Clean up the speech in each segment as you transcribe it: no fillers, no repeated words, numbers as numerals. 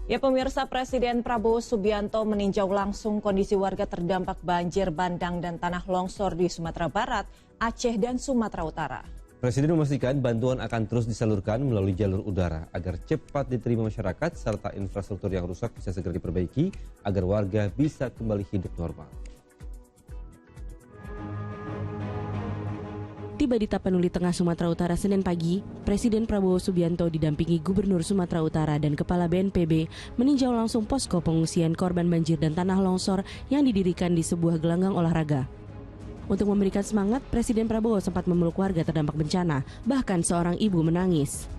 Ya pemirsa, Presiden Prabowo Subianto meninjau langsung kondisi warga terdampak banjir bandang dan tanah longsor di Sumatera Barat, Aceh, dan Sumatera Utara. Presiden memastikan bantuan akan terus disalurkan melalui jalur udara agar cepat diterima masyarakat serta infrastruktur yang rusak bisa segera diperbaiki agar warga bisa kembali hidup normal. Tiba di Tapanuli Tengah, Sumatera Utara, Senin pagi, Presiden Prabowo Subianto didampingi Gubernur Sumatera Utara dan Kepala BNPB meninjau langsung posko pengungsian korban banjir dan tanah longsor yang didirikan di sebuah gelanggang olahraga. Untuk memberikan semangat, Presiden Prabowo sempat memeluk warga terdampak bencana, bahkan seorang ibu menangis.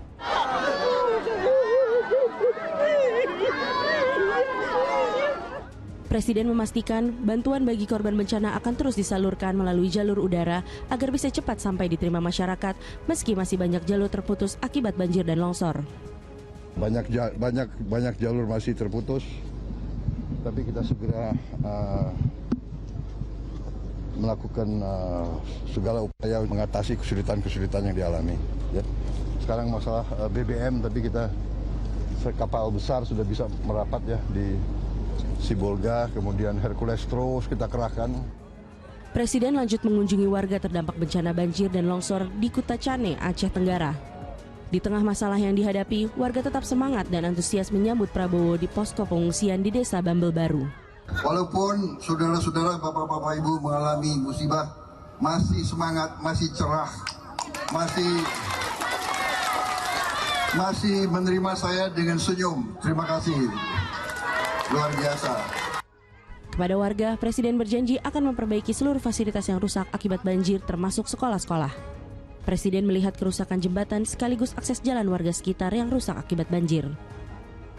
Presiden memastikan bantuan bagi korban bencana akan terus disalurkan melalui jalur udara agar bisa cepat sampai diterima masyarakat meski masih banyak jalur terputus akibat banjir dan longsor. Banyak jalur masih terputus, tapi kita segera melakukan segala upaya mengatasi kesulitan-kesulitan yang dialami. Ya. Sekarang masalah BBM, tapi kita kapal besar sudah bisa merapat ya di Sibolga, kemudian Hercules terus kita kerahkan. Presiden lanjut mengunjungi warga terdampak bencana banjir dan longsor di Kutacane, Aceh Tenggara. Di tengah masalah yang dihadapi, warga tetap semangat dan antusias menyambut Prabowo di posko pengungsian di Desa Bambel Baru. Walaupun saudara-saudara, bapak-bapak, ibu mengalami musibah, masih semangat, masih cerah, masih menerima saya dengan senyum. Terima kasih. Luar biasa. Kepada warga, Presiden berjanji akan memperbaiki seluruh fasilitas yang rusak akibat banjir termasuk sekolah-sekolah. Presiden melihat kerusakan jembatan sekaligus akses jalan warga sekitar yang rusak akibat banjir.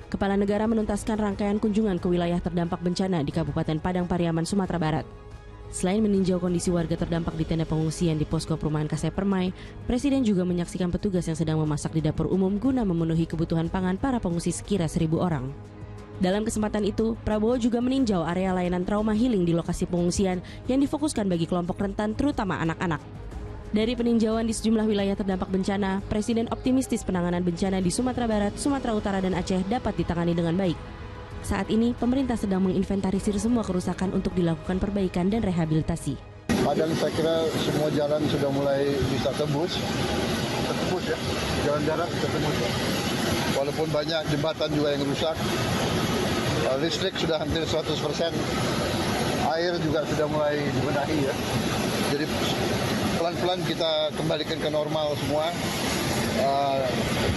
Kepala negara menuntaskan rangkaian kunjungan ke wilayah terdampak bencana di Kabupaten Padang Pariaman, Sumatera Barat. Selain meninjau kondisi warga terdampak di tenda pengungsian di posko perumahan Kasai Permai, Presiden juga menyaksikan petugas yang sedang memasak di dapur umum guna memenuhi kebutuhan pangan para pengungsi sekira 1.000 orang. Dalam kesempatan itu, Prabowo juga meninjau area layanan trauma healing di lokasi pengungsian yang difokuskan bagi kelompok rentan terutama anak-anak. Dari peninjauan di sejumlah wilayah terdampak bencana, Presiden optimistis penanganan bencana di Sumatera Barat, Sumatera Utara, dan Aceh dapat ditangani dengan baik. Saat ini, pemerintah sedang menginventarisir semua kerusakan untuk dilakukan perbaikan dan rehabilitasi. Padang saya kira semua jalan sudah mulai bisa tembus ya, jalan darat bisa tembus ya. Walaupun banyak jembatan juga yang rusak, listrik sudah hampir 100%, air juga sudah mulai dibenahi ya. Jadi pelan-pelan kita kembalikan ke normal semua.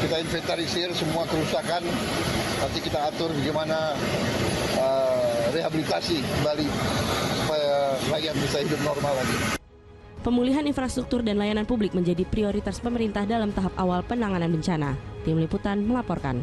Kita inventarisir semua kerusakan, nanti kita atur bagaimana rehabilitasi kembali supaya rakyat bisa hidup normal lagi. Pemulihan infrastruktur dan layanan publik menjadi prioritas pemerintah dalam tahap awal penanganan bencana. Tim Liputan melaporkan.